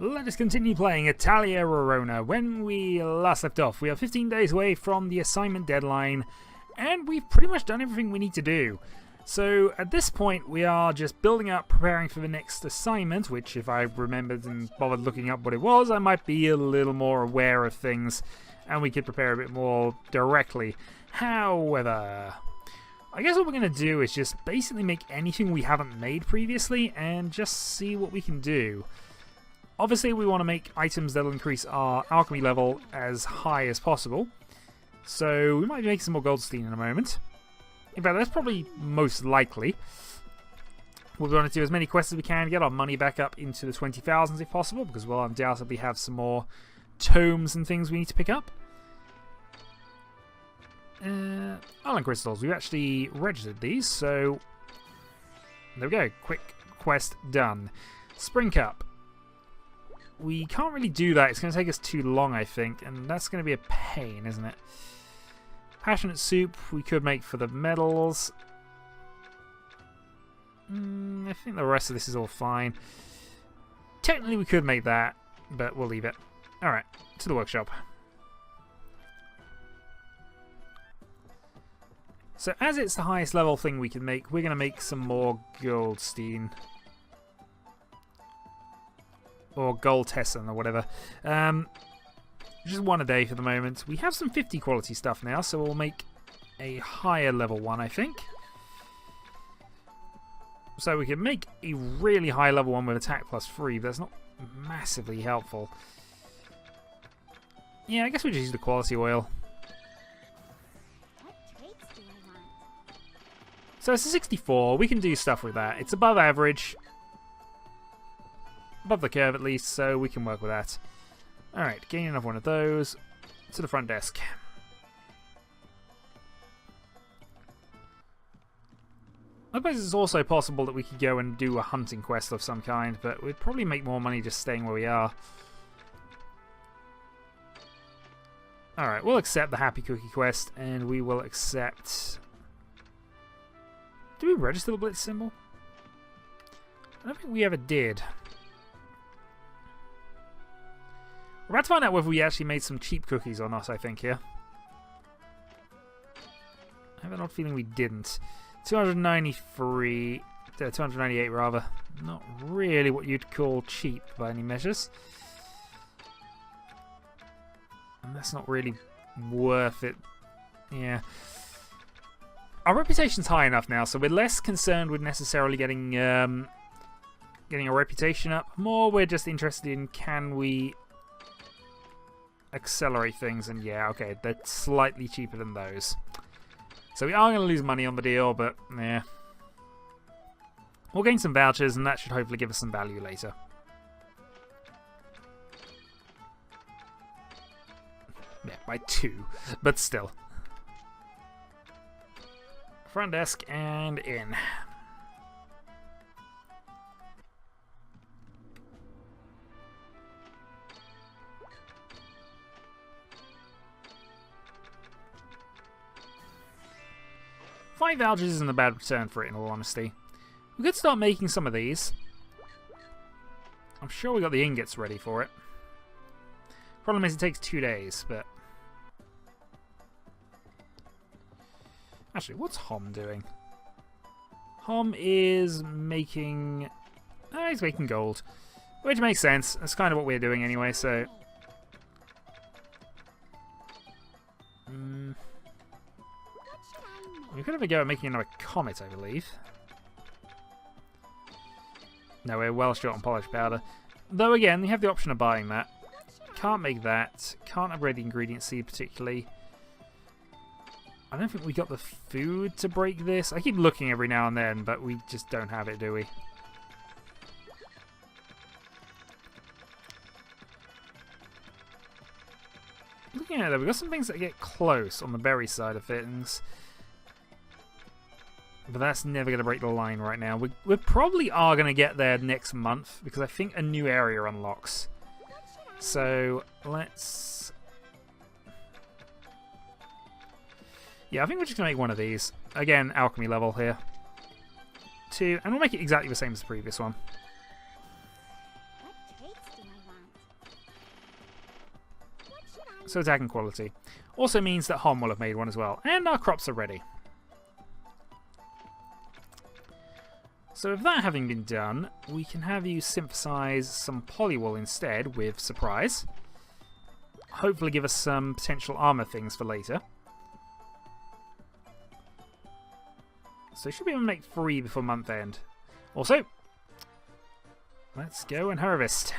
Let us continue playing Atelier Rorona. When we last left off, we are 15 days away from the assignment deadline, and we've pretty much done everything we need to do. So at this point, we are just building up, preparing for the next assignment, which if I remembered and bothered looking up what it was, I might be a little more aware of things, and we could prepare a bit more directly. However, I guess what we're going to do is just basically make anything we haven't made previously, and just see what we can do. Obviously, we want to make items that will increase our alchemy level as high as possible. So we might make some more goldstein in a moment. In fact, that's probably most likely. We'll want to do as many quests as we can, get our money back up into the 20,000s if possible, because we'll undoubtedly have some more tomes and things we need to pick up. Island crystals. We've actually registered these, so there we go. Quick quest done. Spring cup. We can't really do that. It's going to take us too long, I think, and that's going to be a pain, isn't it? Passionate soup we could make for the medals. I think the rest of this is all fine. Technically we could make that, but we'll leave it. Alright, to the workshop. So as it's the highest level thing we can make, we're going to make some more goldstein. Or gold tesson or whatever. Just one a day for the moment. We have some 50 quality stuff now, so we'll make a higher level one, I think. So we can make a really high level one with attack +3, but that's not massively helpful. Yeah, I guess we just use the quality oil. So it's a 64. We can do stuff with that. It's above average. Above the curve at least, so we can work with that. Alright, gain another one of those to the front desk. I suppose it's also possible that we could go and do a hunting quest of some kind, but we'd probably make more money just staying where we are. Alright, we'll accept the Happy Cookie quest, and we will accept... Did we register the Blitz symbol? I don't think we ever did. We're about to find out whether we actually made some cheap cookies or not, I think, here. I have an odd feeling we didn't. 293... 298, rather. Not really what you'd call cheap by any measures. And that's not really worth it. Yeah. Our reputation's high enough now, so we're less concerned with necessarily getting a reputation up. More, we're just interested in can we accelerate things, and yeah, okay, they're slightly cheaper than those. So we are going to lose money on the deal, but yeah. We'll gain some vouchers, and that should hopefully give us some value later. Yeah, by 2, but still. Front desk and in. $5 vouchers isn't a bad return for it, in all honesty. We could start making some of these. I'm sure we got the ingots ready for it. Problem is it takes 2 days, but... Actually, what's Hom doing? Hom is making... he's making gold. Which makes sense. That's kind of what we're doing anyway, so... We could have a go at making another comet, I believe. No, we're well short on polished powder. Though again, we have the option of buying that. Can't make that. Can't upgrade the ingredient seed particularly. I don't think we got the food to break this. I keep looking every now and then, but we just don't have it, do we? Looking at it, we've got some things that get close on the berry side of things. But that's never going to break the line right now. We probably are going to get there next month, because I think a new area unlocks. So, let's... Yeah, I think we're just going to make one of these. Again, alchemy level here. 2, and we'll make it exactly the same as the previous one. So attacking quality. Also means that Hom will have made one as well. And our crops are ready. So with that having been done, we can have you synthesize some polywool instead with surprise. Hopefully give us some potential armor things for later. So should be able to make 3 before month end. Also, let's go and harvest.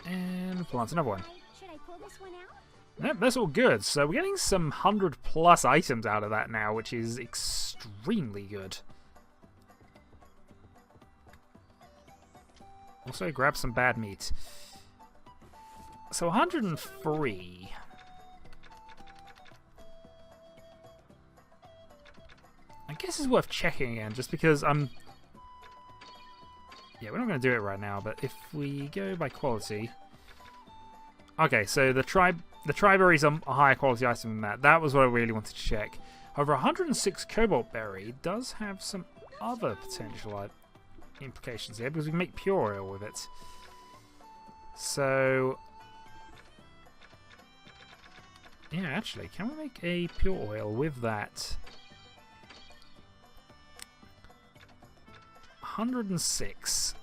And plant another one. Should I pull this one out? Nope, that's all good. So we're getting some 100+ items out of that now, which is extremely good. Also, grab some bad meat. So 103. I guess it's worth checking again, just because I'm... Yeah, we're not going to do it right now, but if we go by quality... Okay, so the Triberry is a higher quality item than that. That was what I really wanted to check. However, 106 Cobalt Berry does have some other potential implications here, because we can make pure oil with it. So... Yeah, actually, can we make a pure oil with that? 106.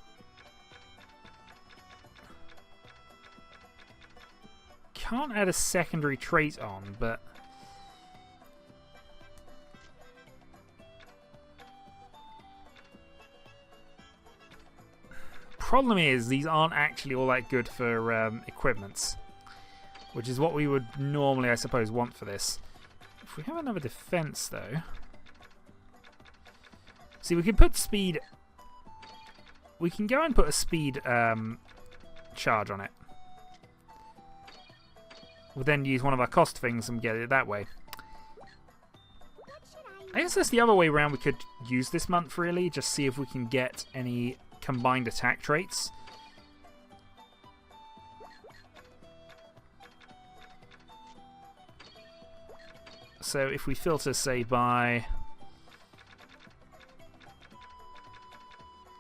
Can't add a secondary trait on, but... Problem is, these aren't actually all that good for equipments. Which is what we would normally, I suppose, want for this. If we have another defense, though... See, we can put speed... We can go and put a speed charge on it. We'll then use one of our cost things and get it that way. I guess that's the other way around we could use this month, really. Just see if we can get any combined attack traits. So if we filter, say, by...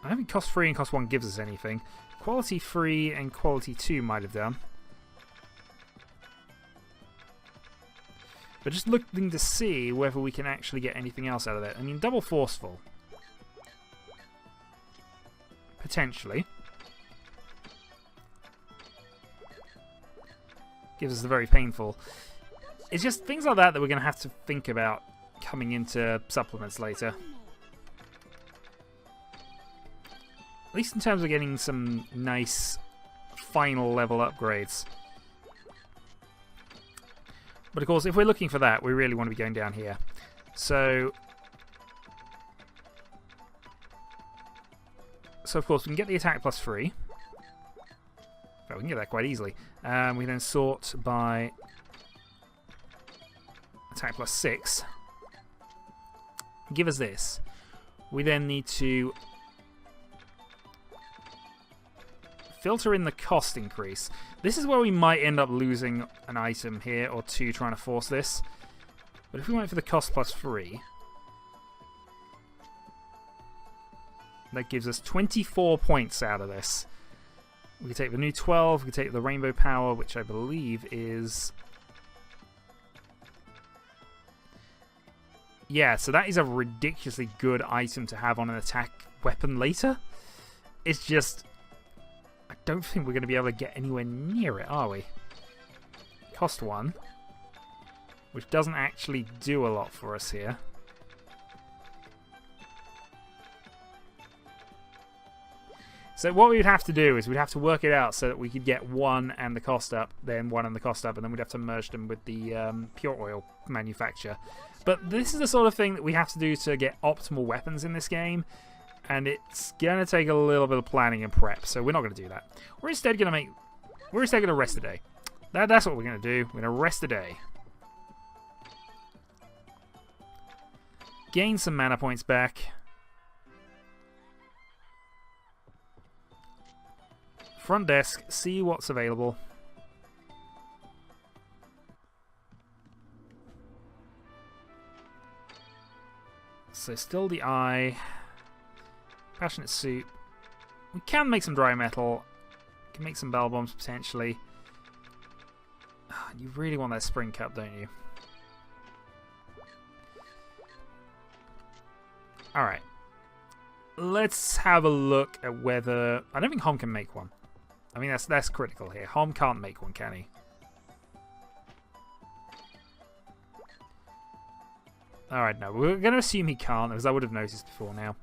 I don't think cost 3 and cost 1 gives us anything. Quality 3 and quality 2 might have done. But just looking to see whether we can actually get anything else out of that. I mean, double forceful. Potentially. Gives us the very painful. It's just things like that that we're going to have to think about coming into supplements later. At least in terms of getting some nice final level upgrades. But of course, if we're looking for that, we really want to be going down here. So of course, we can get the attack plus 3. But we can get that quite easily. We then sort by attack plus 6. Give us this. We then need to filter in the cost increase. This is where we might end up losing an item here or two trying to force this. But if we went for the cost plus 3, that gives us 24 points out of this. We can take the new 12, we can take the Rainbow Power, which I believe is... Yeah, so that is a ridiculously good item to have on an attack weapon later. It's just... I don't think we're going to be able to get anywhere near it, are we? Cost 1. Which doesn't actually do a lot for us here. So what we would have to do is we'd have to work it out so that we could get 1 and the cost up, then 1 and the cost up, and then we'd have to merge them with the pure oil manufacture. But this is the sort of thing that we have to do to get optimal weapons in this game, and it's going to take a little bit of planning and prep, so we're not going to do that. We're instead going to rest a day. That's what we're going to do. We're going to rest a day. Gain some mana points back. Front desk, see what's available. So still the eye. Passionate soup. We can make some dry metal. Can make some bell bombs potentially. You really want that spring cup, don't you? Alright. Let's have a look at whether... I don't think Hom can make one. I mean, that's critical here. Hom can't make one, can he? Alright, no. We're going to assume he can't, as I would have noticed before now.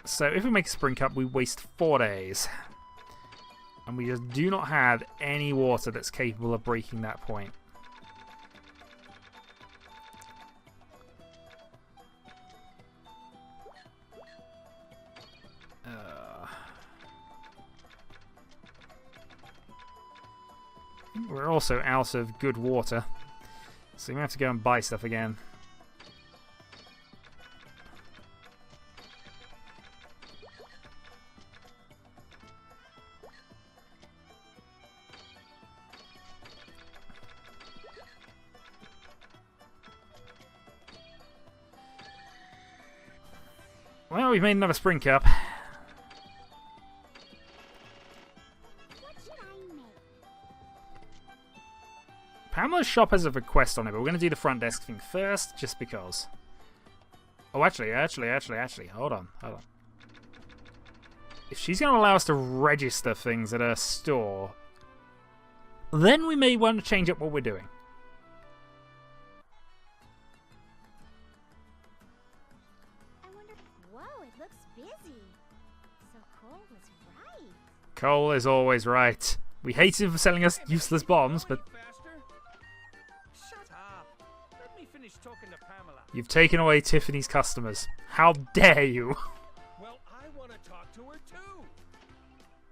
So, if we make a spring cup, we waste 4 days. And we just do not have any water that's capable of breaking that point. We're also out of good water. So we have to go and buy stuff again. Well, we've made another spring cup. Pamela's shop has a request on it, but we're going to do the front desk thing first, just because. Oh, actually, hold on. If she's going to allow us to register things at her store, then we may want to change up what we're doing. Whoa, it looks busy. So Cole was right. Cole is always right. We hate him for selling us useless bombs, but... You've taken away Tiffany's customers. How dare you? Well, I want to talk to her too.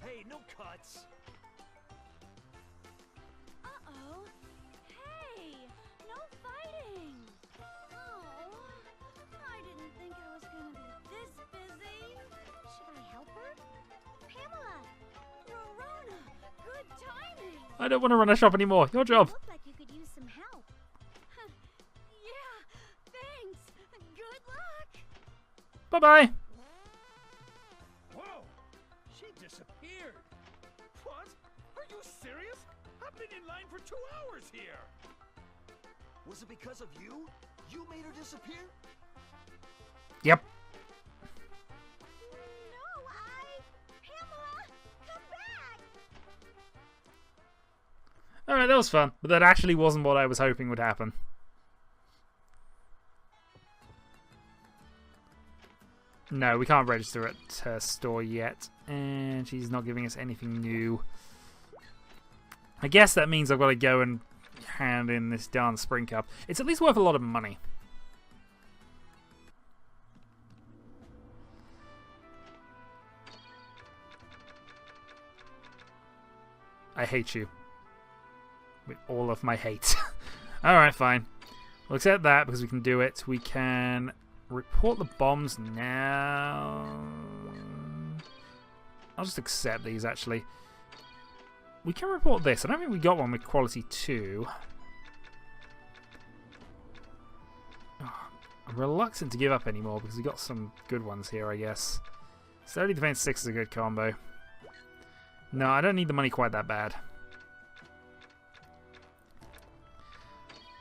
Hey, no cuts. Uh-oh. Hey, no fighting. Oh, I didn't think I was going to be this busy. Should I help her? Pamela! Rorona! Good timing! I don't want to run a shop anymore. Your job. Look like you could use some help. Yeah, thanks. Good luck. Bye-bye. Whoa, she disappeared. What? Are you serious? I've been in line for 2 hours here. Was it because of you? You made her disappear? Yep. No, Pamela, come back. Alright, that was fun. But that actually wasn't what I was hoping would happen. No, we can't register at her store yet. And she's not giving us anything new. I guess that means I've got to go and hand in this darn spring cup. It's at least worth a lot of money. I hate you. With all of my hate. Alright, fine. We'll accept that because we can do it. We can report the bombs now. I'll just accept these, actually. We can report this. I don't think we got one with quality 2. Oh, I'm reluctant to give up anymore because we got some good ones here, I guess. Sturdy Defense 6 is a good combo. No, I don't need the money quite that bad.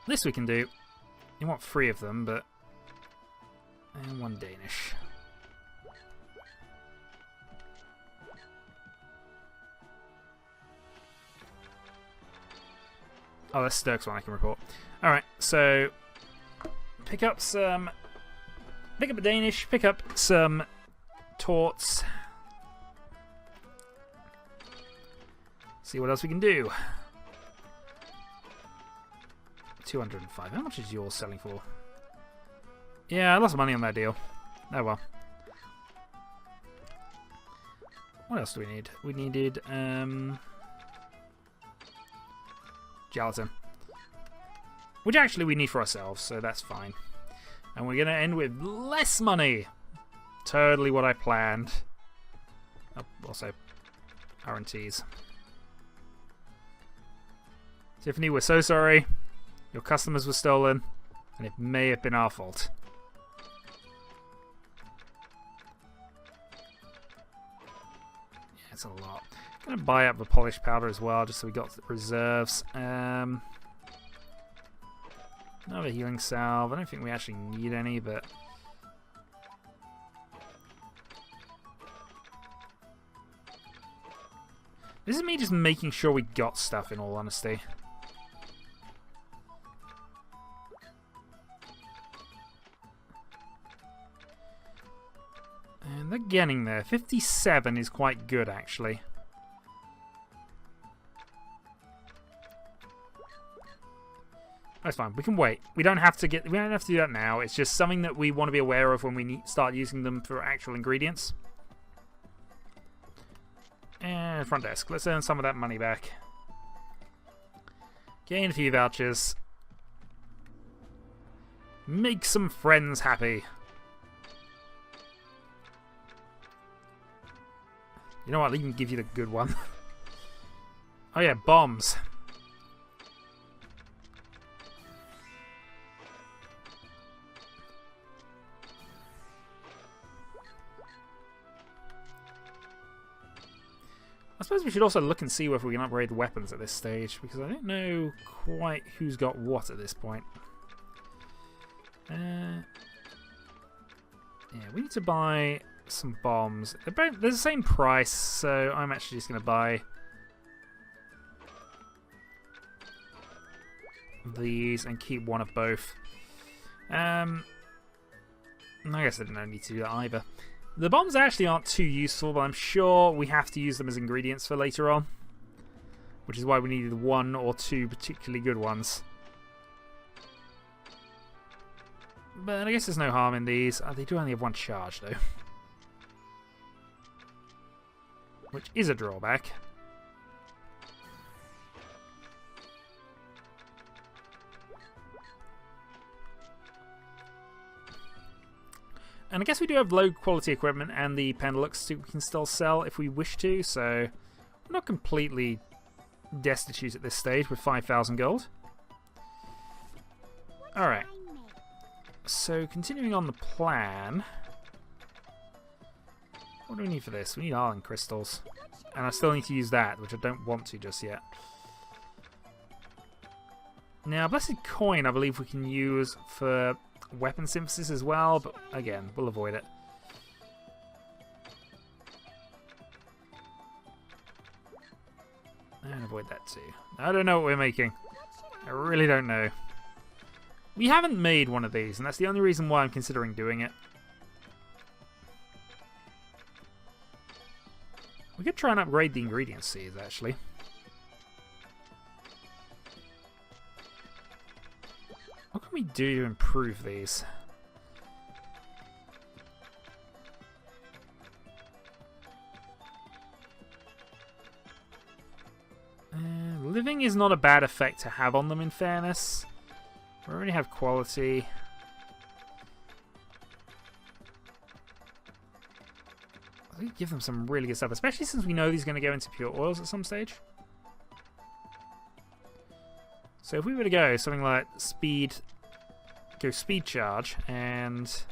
This we can do. You want 3 of them, but... And 1 Danish. Oh, that's Sturk's one I can report. Alright, so... Pick up some... Pick up a Danish, pick up some... Torts. See what else we can do. 205. How much is yours selling for? Yeah, I lost money on that deal. Oh well. What else do we need? We needed gelatin. Which actually we need for ourselves, so that's fine. And we're gonna end with less money. Totally what I planned. Oh, also RNTs. Tiffany, we're so sorry. Your customers were stolen. And it may have been our fault. Yeah, it's a lot. I'm gonna buy up the polished powder as well, just so we got reserves. Another healing salve. I don't think we actually need any, but this is me just making sure we got stuff, in all honesty. And they're getting there. 57 is quite good, actually. That's fine. We can wait. We don't have to do that now. It's just something that we want to be aware of when we start using them for actual ingredients. And front desk. Let's earn some of that money back. Gain a few vouchers. Make some friends happy. You know what? I'll even give you the good one. Oh yeah, bombs. I suppose we should also look and see whether we can upgrade the weapons at this stage, because I don't know quite who's got what at this point. Yeah, we need to buy some bombs. They're the same price, so I'm actually just going to buy these and keep one of both. I guess I don't need to do that either. The bombs actually aren't too useful, but I'm sure we have to use them as ingredients for later on. Which is why we needed 1 or 2 particularly good ones. But I guess there's no harm in these. They do only have 1 charge, though. Which is a drawback. And I guess we do have low quality equipment and the Pendulux we can still sell if we wish to, so we're not completely destitute at this stage with 5,000 gold. Alright. So continuing on the plan. What do we need for this? We need Arland crystals. And I still need to use that, which I don't want to just yet. Now, Blessed Coin I believe we can use for weapon synthesis as well, but again, we'll avoid it. And avoid that too. I don't know what we're making. I really don't know. We haven't made one of these, and that's the only reason why I'm considering doing it. We could try and upgrade the ingredient seeds, actually. What can we do to improve these? Living is not a bad effect to have on them, in fairness. We already have quality. I think give them some really good stuff, especially since we know these are going to go into pure oils at some stage. So if we were to go something like speed, go speed charge, and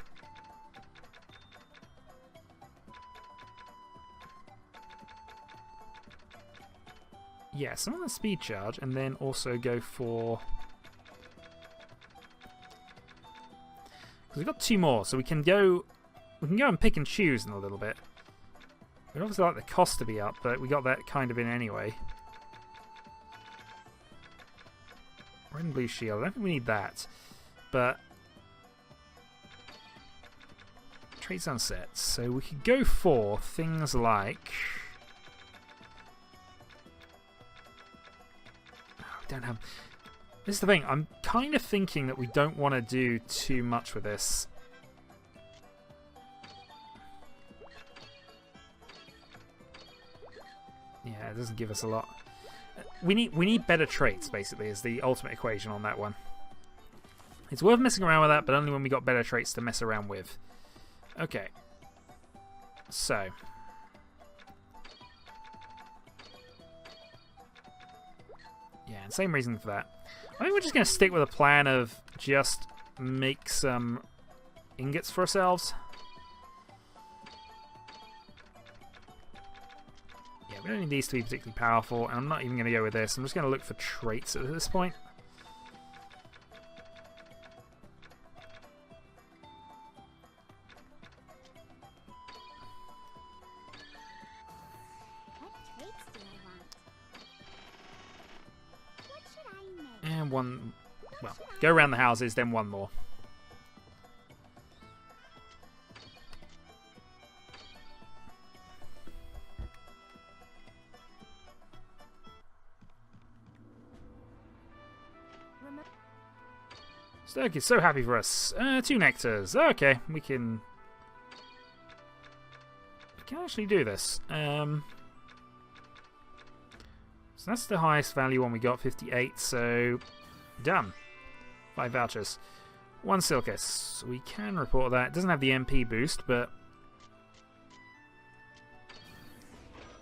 yeah, something like speed charge, and then also go for, because we've got 2 more, so we can go and pick and choose in a little bit. We'd obviously like the cost to be up, but we got that kind of in anyway. Red and blue shield. I don't think we need that. But trade sunsets. So we could go for things like, oh, we don't have. This is the thing. I'm kind of thinking that we don't want to do too much with this. Yeah, it doesn't give us a lot. We need better traits, basically, is the ultimate equation on that one. It's worth messing around with that, but only when we got better traits to mess around with. Okay. So. Yeah, and same reason for that. I think we're just going to stick with a plan of just make some ingots for ourselves. Yeah, we don't need these to be particularly powerful, and I'm not even going to go with this. I'm just going to look for traits at this point. And one, well, go around the houses, then one more. Stoke is so happy for us. 2 nectars. Okay, we can actually do this. So that's the highest value one we got, 58. So done. 5 vouchers. 1 Silkus. We can report that. It doesn't have the MP boost, but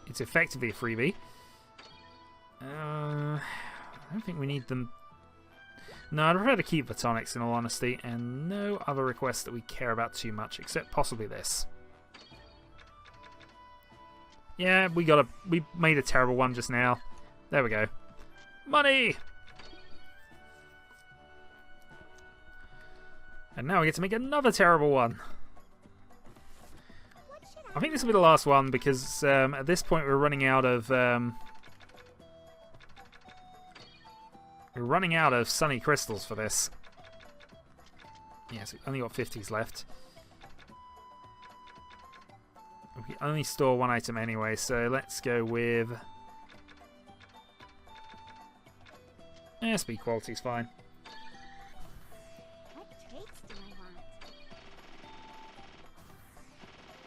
it's effectively a freebie. I don't think we need them. No, I'd prefer to keep the tonics in all honesty, and no other requests that we care about too much, except possibly this. Yeah, we made a terrible one just now. There we go. Money! And now we get to make another terrible one. I think this will be the last one because at this point we're running out of sunny crystals for this. Yes, we've only got 50s left. We can only store 1 item anyway, so let's go with speed quality is fine.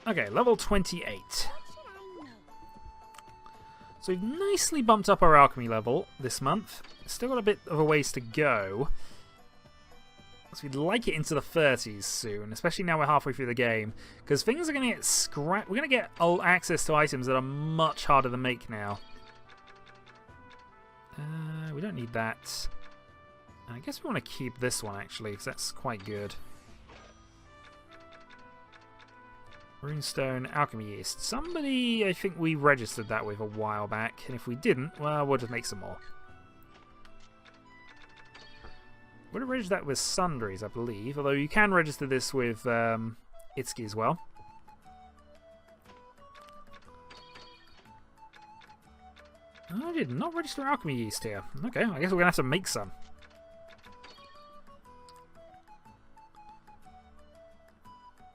Okay, level 28. So we've nicely bumped up our alchemy level this month. Still got a bit of a ways to go. So we'd like it into the 30s soon, especially now we're halfway through the game, because things are going to get scrapped. We're going to get access to items that are much harder to make now. We don't need that. I guess we want to keep this one actually, because that's quite good. Runestone, alchemy yeast. Somebody, I think we registered that with a while back, and if we didn't, well, we'll just make some more. Would have registered that with sundries, I believe, although you can register this with Itsuki as well. I did not register alchemy yeast here. Okay, I guess we're going to have to make some.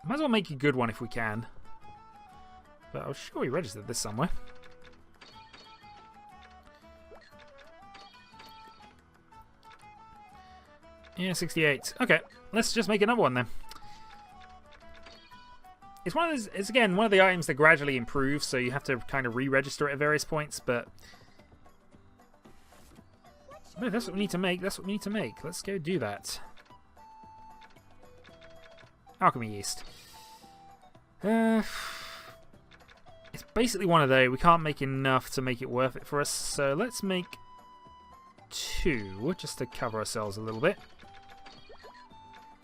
Might as well make a good one if we can. But I'm sure we registered this somewhere. Yeah, 68. Okay, let's just make another one then. It's one of those, it's again one of the items that gradually improves, so you have to kind of re-register it at various points, but if that's what we need to make, that's what we need to make. Let's go do that. Alchemy yeast. It's basically one of those. We can't make enough to make it worth it for us, so let's make 2 just to cover ourselves a little bit.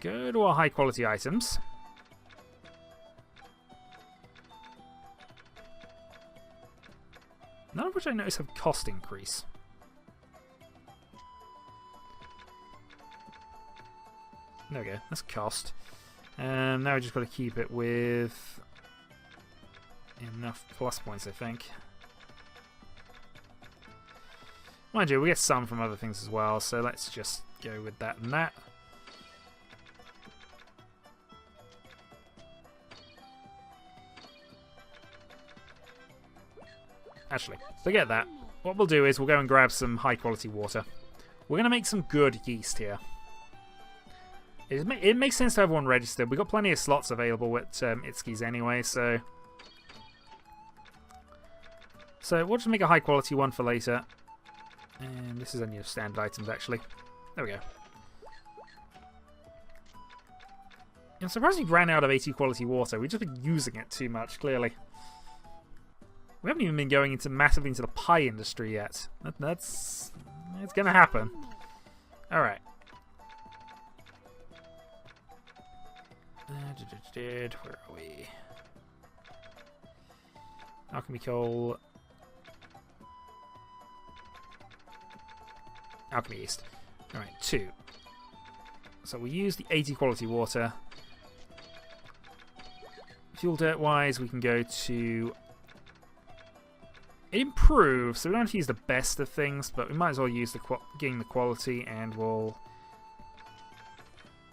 Go to our high quality items. None of which I notice have cost increase. There we go, that's cost. Now we just got to keep it with enough plus points, I think. Mind you, we get some from other things as well, so let's just go with that and that. Actually, forget that. What we'll do is we'll go and grab some high quality water. We're going to make some good yeast here. It makes sense to have one registered. We've got plenty of slots available at Itsuki's anyway, so we'll just make a high quality one for later. And this is only standard items actually. There we go. I'm surprised we ran out of 80 quality water. We've just been using it too much, clearly. We haven't even been going massively into the pie industry yet. It's going to happen. Alright. Where are we? Alchemy coal. Alchemy yeast. Alright, 2. So we use the 80 quality water. Fuel dirt wise, we can go to... It improves, so we don't have to use the best of things, but we might as well use gain the quality, and we'll...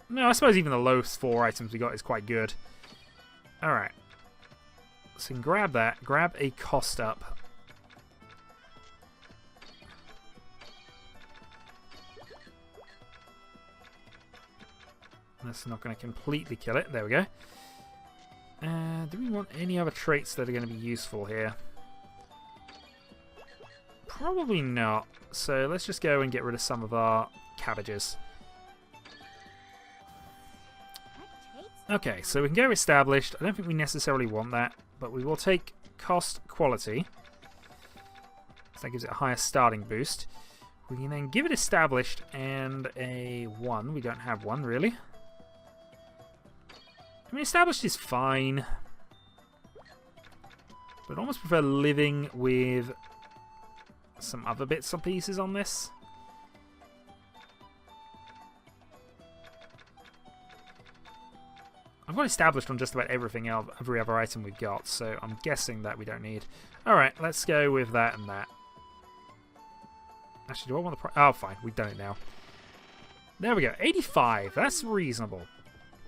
No, I suppose even the lowest 4 items we got is quite good. Alright. So we can grab that, grab a cost up. That's not going to completely kill it. There we go. Do we want any other traits that are going to be useful here? Probably not. So let's just go and get rid of some of our cabbages. Okay, so we can go established. I don't think we necessarily want that, but we will take cost quality. So that gives it a higher starting boost. We can then give it established and a 1. We don't have one, really. I mean, established is fine. But I'd almost prefer living with some other bits and pieces on this. I've got established on just about everything else, every other item we've got, so I'm guessing that we don't need. Alright, let's go with that and that. Actually, do I want the... Oh, fine, we've done it now. There we go, 85, that's reasonable.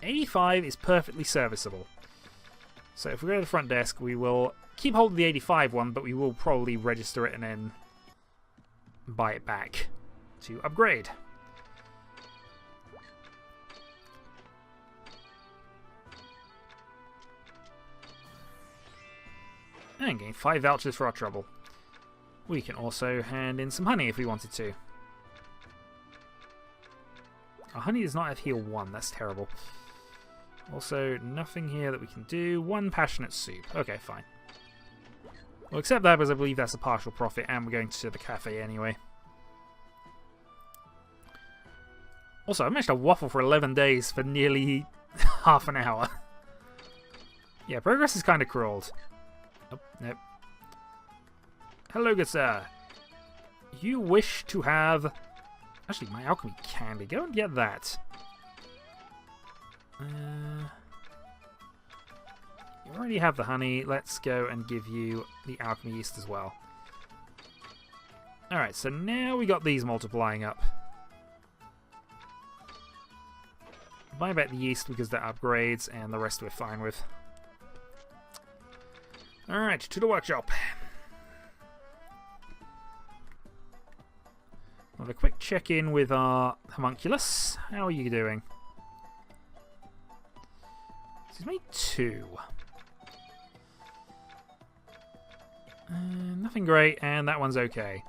85 is perfectly serviceable. So if we go to the front desk, we will keep hold of the 85 one, but we will probably register it and then buy it back to upgrade. And gain 5 vouchers for our trouble. We can also hand in some honey if we wanted to. Our honey does not have heal 1, that's terrible. Also, nothing here that we can do. 1 passionate soup. Okay, fine. We'll accept that because I believe that's a partial profit and we're going to the cafe anyway. Also, I managed to waffle for 11 days for nearly half an hour. Yeah, progress is kind of crawled. Oh, nope. Hello, good sir. You wish to have... Actually, my alchemy candy. Go and get that. You already have the honey. Let's go and give you the alchemy yeast as well. Alright, so now we got these multiplying up. Buy back the yeast because that upgrades, and the rest we're fine with. Alright, to the workshop. We'll have a quick check-in with our homunculus. How are you doing? He's made 2. Nothing great, and that one's okay.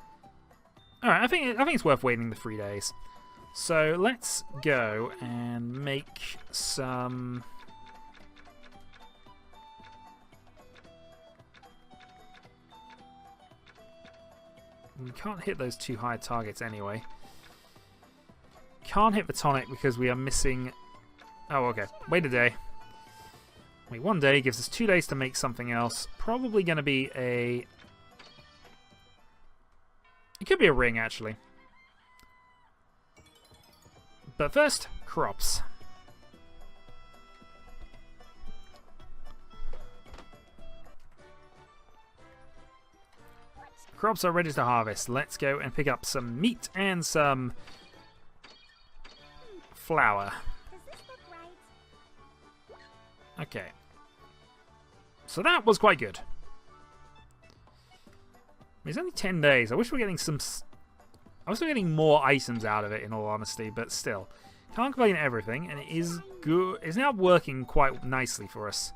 Alright, I think it's worth waiting the 3 days. So let's go and make some... We can't hit those 2 high targets anyway. Can't hit the tonic because we are missing... Oh, okay. Wait a day. Wait 1 day gives us 2 days to make something else. Probably going to be a... It could be a ring, actually. But first, crops. Crops are ready to harvest. Let's go and pick up some meat and some flour. Does this look right? Okay. So that was quite good. It's only 10 days. I wish we were getting some... I was getting more items out of it, in all honesty, but still. Can't complain everything, and it is good. It's now working quite nicely for us.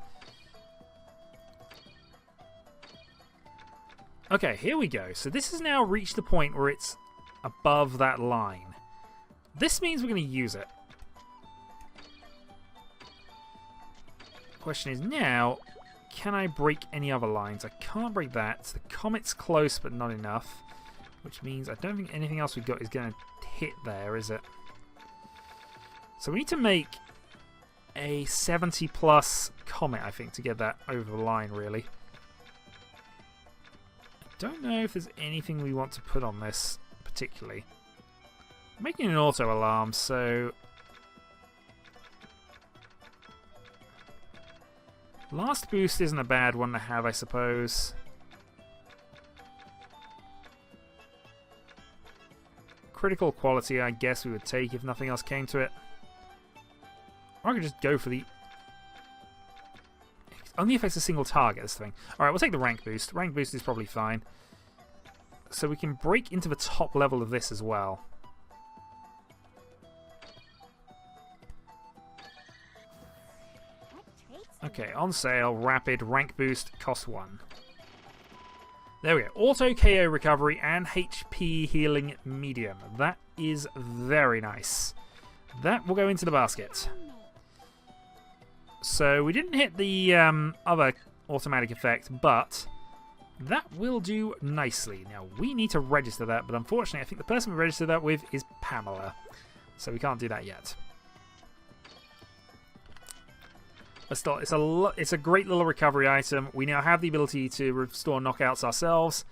Okay, here we go. So this has now reached the point where it's above that line. This means we're going to use it. Question is now, can I break any other lines? I can't break that. The comet's close, but not enough. Which means I don't think anything else we've got is going to hit there, is it? So we need to make a 70 plus comet, I think, to get that over the line, really. I don't know if there's anything we want to put on this particularly. I'm making an auto alarm, so last boost isn't a bad one to have, I suppose. Critical quality, I guess we would take if nothing else came to it. Or I could just go for the... Only affects a single target, this thing. Alright, we'll take the rank boost. Rank boost is probably fine. So we can break into the top level of this as well. Okay, on sale, rapid, rank boost, cost 1. There we go. Auto KO recovery and HP healing medium. That is very nice. That will go into the basket. So we didn't hit the other automatic effect, but that will do nicely. Now, we need to register that, but unfortunately, I think the person we registered that with is Pamela. So we can't do that yet. But still, it's a great little recovery item. We now have the ability to restore knockouts ourselves.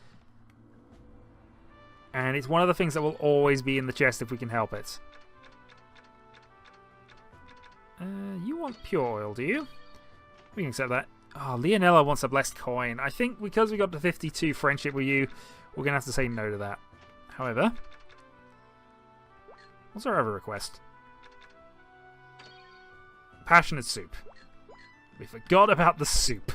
And it's one of the things that will always be in the chest if we can help it. You want pure oil, do you? We can accept that. Oh, Leonella wants a blessed coin. I think because we got to 52 friendship with you, we're going to have to say no to that. However, what's our other request? Passionate soup. We forgot about the soup.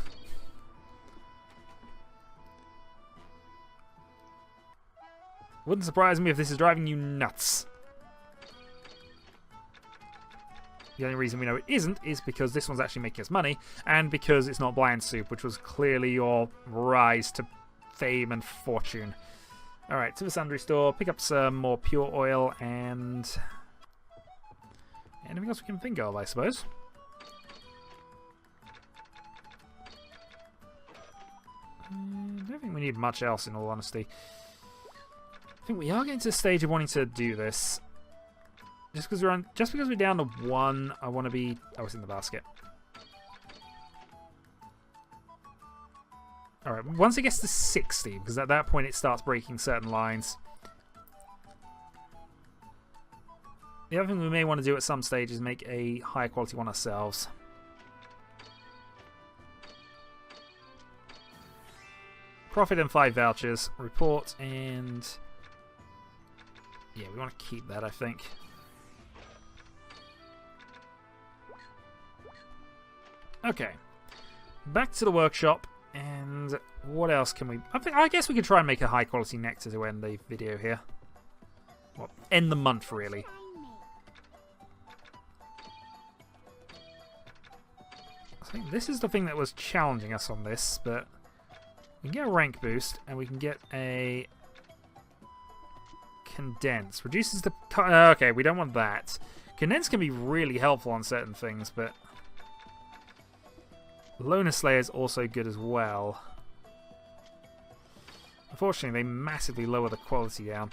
Wouldn't surprise me if this is driving you nuts. The only reason we know it isn't is because this one's actually making us money, and because it's not bland soup, which was clearly your rise to fame and fortune. Alright, to the sundry store, pick up some more pure oil, and anything else we can think of, I suppose. I don't think we need much else, in all honesty. I think we are getting to the stage of wanting to do this. Just because we're down to 1, I want to be... Oh, it's in the basket. Alright, once it gets to 60, because at that point it starts breaking certain lines. The other thing we may want to do at some stage is make a higher quality one ourselves. Profit and 5 vouchers. Report and... Yeah, we want to keep that, I think. Okay, back to the workshop, and what else can we... I guess we could try and make a high quality nectar to end the video here. Well, end the month, really. I think this is the thing that was challenging us on this, but we can get a rank boost, and we can get a condense. Reduces the... Okay, we don't want that. Condense can be really helpful on certain things, but... Loner Slayer is also good as well. Unfortunately, they massively lower the quality down.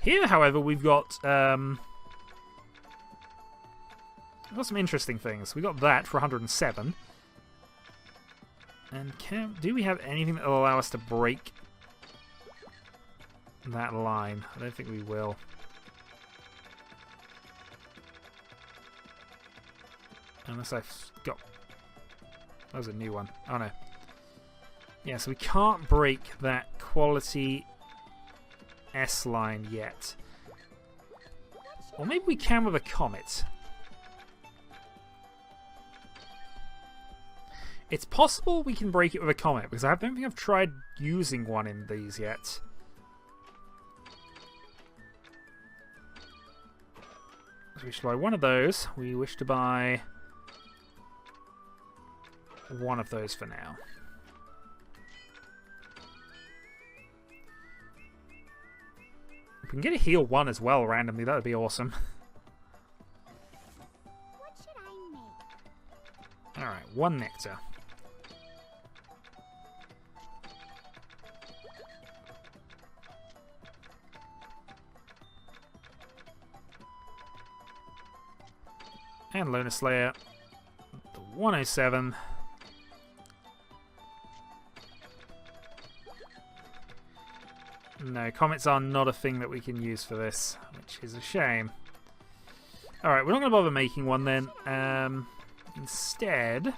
Here, however, we've got some interesting things. We got that for 107. And do we have anything that will allow us to break that line? I don't think we will. Unless I've got... That was a new one. Oh no. Yeah, so we can't break that quality S line yet. Or maybe we can with a comet. It's possible we can break it with a comet, because I don't think I've tried using one in these yet. So we should buy one of those. We wish to buy one of those for now. If we can get a heal 1 as well randomly, that would be awesome. What should I make? Alright, 1 nectar. And Loner Slayer. 107. No, comets are not a thing that we can use for this, which is a shame. Alright, we're not going to bother making one then. Instead...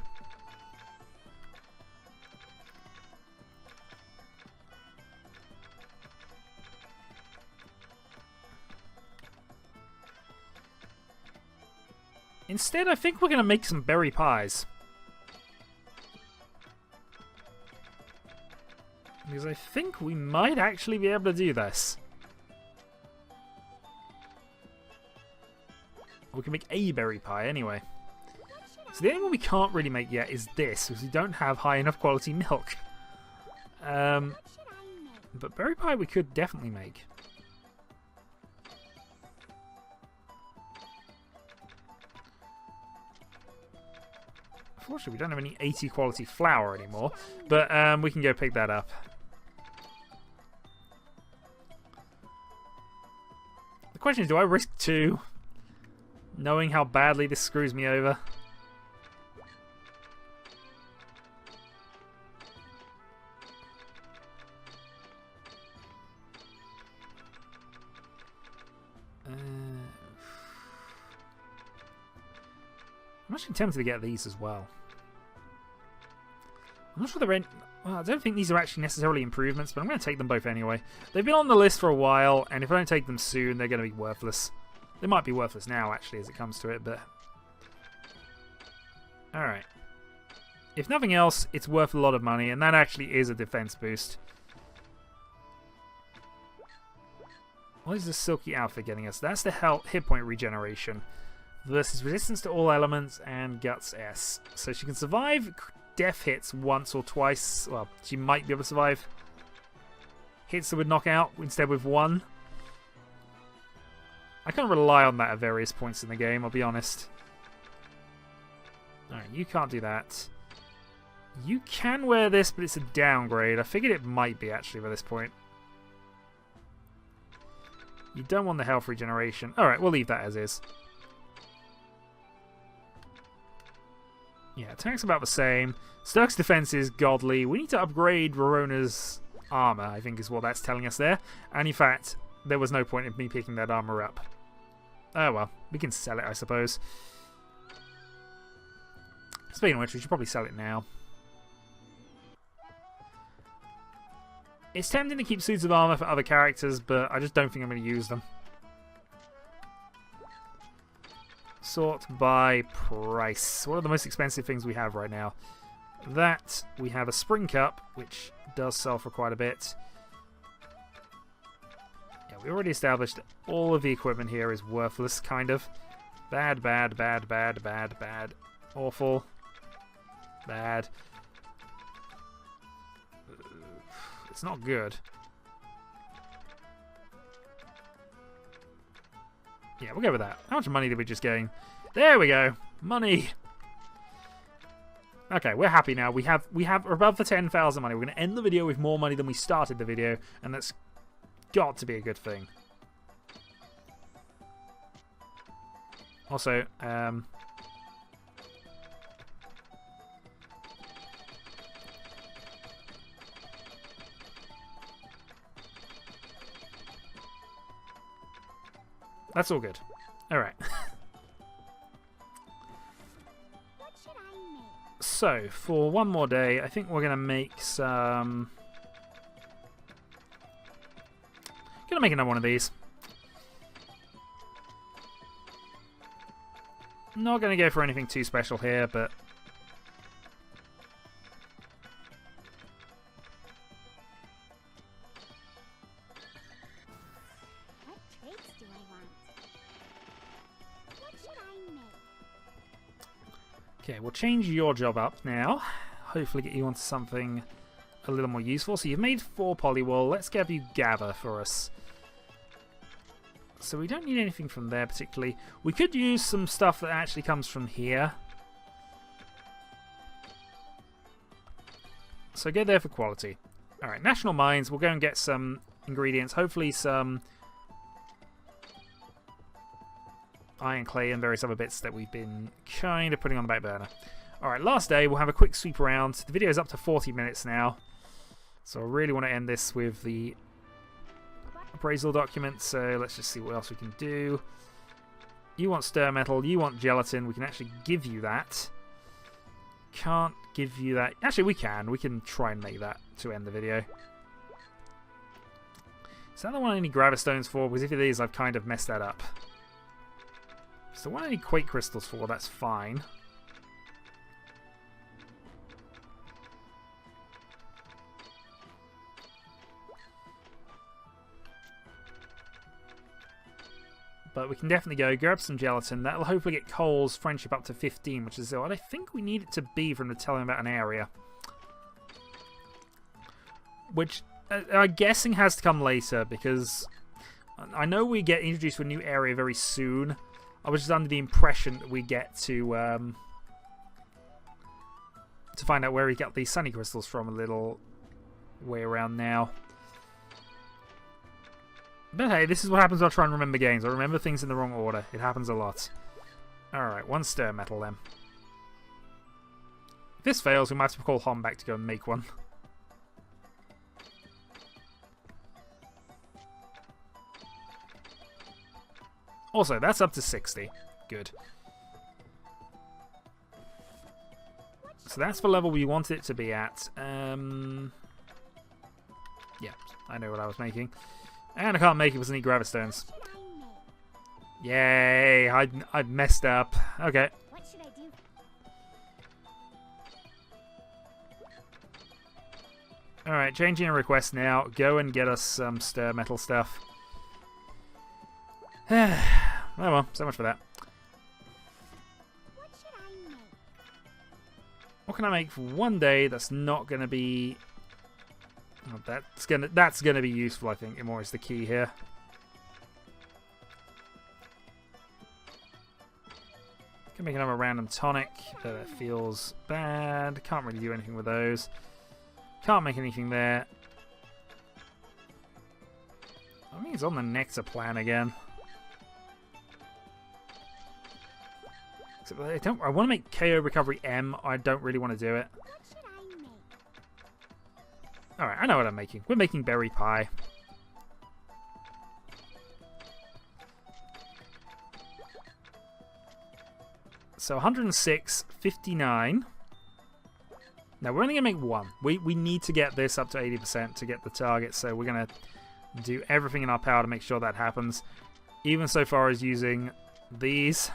I think we're going to make some berry pies. Because I think we might actually be able to do this. We can make a berry pie anyway. So the only one we can't really make yet is this, because we don't have high enough quality milk. But berry pie we could definitely make. Unfortunately, we don't have any 80 quality flour anymore, but we can go pick that up. The question is, do I risk 2, knowing how badly this screws me over? I'm actually tempted to get these as well. I'm not sure they're well, I don't think these are actually necessarily improvements, but I'm going to take them both anyway. They've been on the list for a while, and if I don't take them soon, they're going to be worthless. They might be worthless now, actually, as it comes to it, but... Alright. If nothing else, it's worth a lot of money, and that actually is a defense boost. What is the silky outfit getting us? That's the hit point regeneration. Versus resistance to all elements and guts S. So she can survive death hits once or twice. Well, she might be able to survive hits that would knock out instead with 1. I can't rely on that at various points in the game, I'll be honest. Alright, you can't do that. You can wear this, but it's a downgrade. I figured it might be actually by this point. You don't want the health regeneration. Alright, we'll leave that as is. Yeah, attack's about the same. Sturk's defense is godly. We need to upgrade Rorona's armor, I think is what that's telling us there. And in fact, there was no point in me picking that armor up. Oh well, we can sell it, I suppose. Speaking of which, we should probably sell it now. It's tempting to keep suits of armor for other characters, but I just don't think I'm going to use them. Sort by price. What are the most expensive things we have right now? That, we have a spring cup, which does sell for quite a bit. Yeah, we already established that all of the equipment here is worthless, kind of. Bad, bad, bad, bad, bad, bad. Awful. Bad. It's not good. Yeah, we'll go with that. How much money did we just gain? There we go. Money. Okay, we're happy now. We have above the 10,000 money. We're going to end the video with more money than we started the video, and that's got to be a good thing. Also, that's all good. Alright. So, for one more day, I think we're going to make some... Gonna make another one of these. Not going to go for anything too special here, but... Okay, we'll change your job up now. Hopefully get you onto something a little more useful. So you've made 4 polywool. Let's give you gather for us. So we don't need anything from there particularly. We could use some stuff that actually comes from here. So go there for quality. Alright, National Mines. We'll go and get some ingredients. Hopefully some iron clay and various other bits that we've been kind of putting on the back burner. Alright, last day. We'll have a quick sweep around. The video is up to 40 minutes now. So I really want to end this with the appraisal document. So let's just see what else we can do. You want stir metal. You want gelatin. We can actually give you that. Can't give you that. Actually, we can. We can try and make that to end the video. Is that the one I need gravistones for? Because if it is, I've kind of messed that up. So what I need quake crystals for, that's fine. But we can definitely go grab some gelatin. That'll hopefully get Cole's friendship up to 15, which is what I think we need it to be from to tell him about an area. Which I'm guessing has to come later, because I know we get introduced to a new area very soon. I was just under the impression that we get to find out where he got these sunny crystals from a little way around now. But hey, this is what happens when I try and remember games. I remember things in the wrong order. It happens a lot. Alright, one stir metal then. If this fails, we might have to call Hom back to go and make one. Also, that's up to 60. Good. So that's the level we wanted it to be at. Yeah, I know what I was making. And I can't make it because I need gravistones. Yay! I messed up. Okay. What should I do? Alright, changing a request now. Go and get us some stir metal stuff. Oh well, so much for that. What should I make? What can I make for one day that's not going to be... Oh, that's gonna be useful, I think. More is the key here. Can make another random tonic, but that feels bad. Can't really do anything with those. Can't make anything there. I think it's on the nectar plan again. Except I want to make KO Recovery M. I don't really want to do it. What should I make? Alright, I know what I'm making. We're making berry pie. So 106, 59. Now we're only going to make one. We need to get this up to 80% to get the target, so we're going to do everything in our power to make sure that happens. Even so far as using these.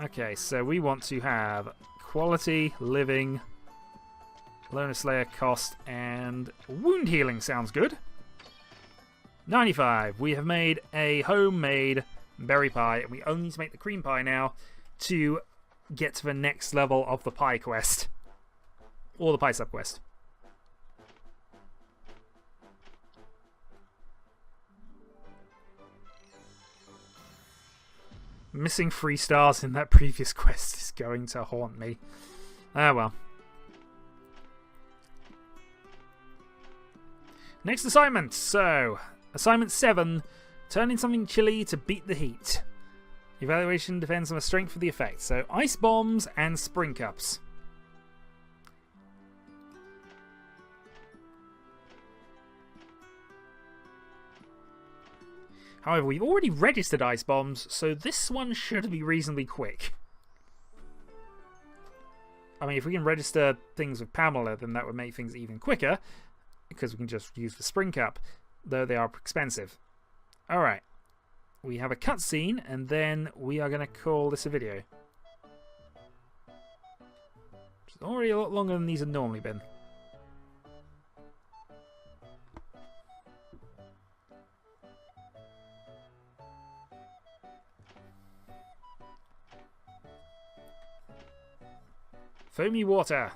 Okay, so we want to have quality, living, Loner Slayer cost, and wound healing sounds good. 95. We have made a homemade berry pie, and we only need to make the cream pie now to get to the next level of the pie quest. Or the pie subquest. Missing 3 stars in that previous quest is going to haunt me. Ah, well. Next assignment. So, assignment 7. Turn in something chilly to beat the heat. Evaluation depends on the strength of the effect. So, ice bombs and spring cups. However, we've already registered ice bombs, so this one should be reasonably quick. I mean, if we can register things with Pamela, then that would make things even quicker, because we can just use the spring cup, though they are expensive. Alright, we have a cutscene, and then we are going to call this a video. It's already a lot longer than these have normally been. Foamy water.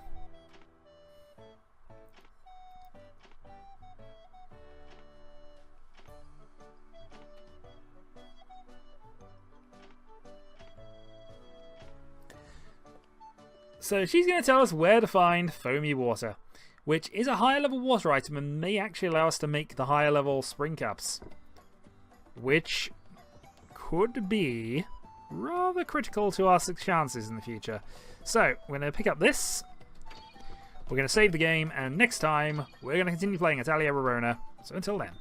So she's going to tell us where to find foamy water, which is a higher level water item and may actually allow us to make the higher level spring cups, which could be rather critical to our chances in the future. So, we're going to pick up this. We're going to save the game, and next time, we're going to continue playing Atelier Rorona. So until then.